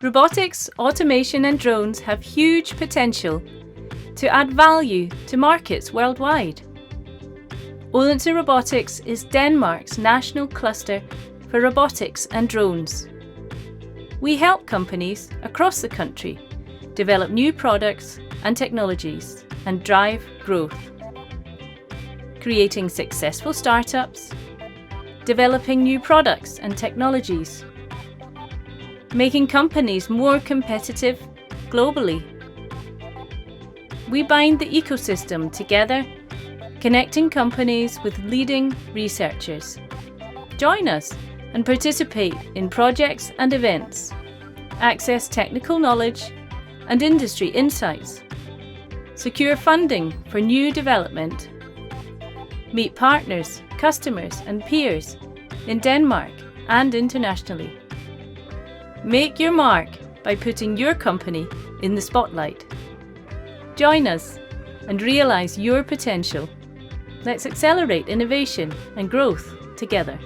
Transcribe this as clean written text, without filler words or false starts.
Robotics, automation and drones have huge potential to add value to markets worldwide. Odense Robotics is Denmark's national cluster for robotics and drones. We help companies across the country develop new products and technologies and drive growth. Creating successful startups, developing new products and technologies, making companies more competitive globally. We bind the ecosystem together, connecting companies with leading researchers. Join us and participate in projects and events. Access technical knowledge and industry insights. Secure funding for new development. Meet partners, customers and peers in Denmark and internationally. Make your mark by putting your company in the spotlight. Join us and realize your potential. Let's accelerate innovation and growth together.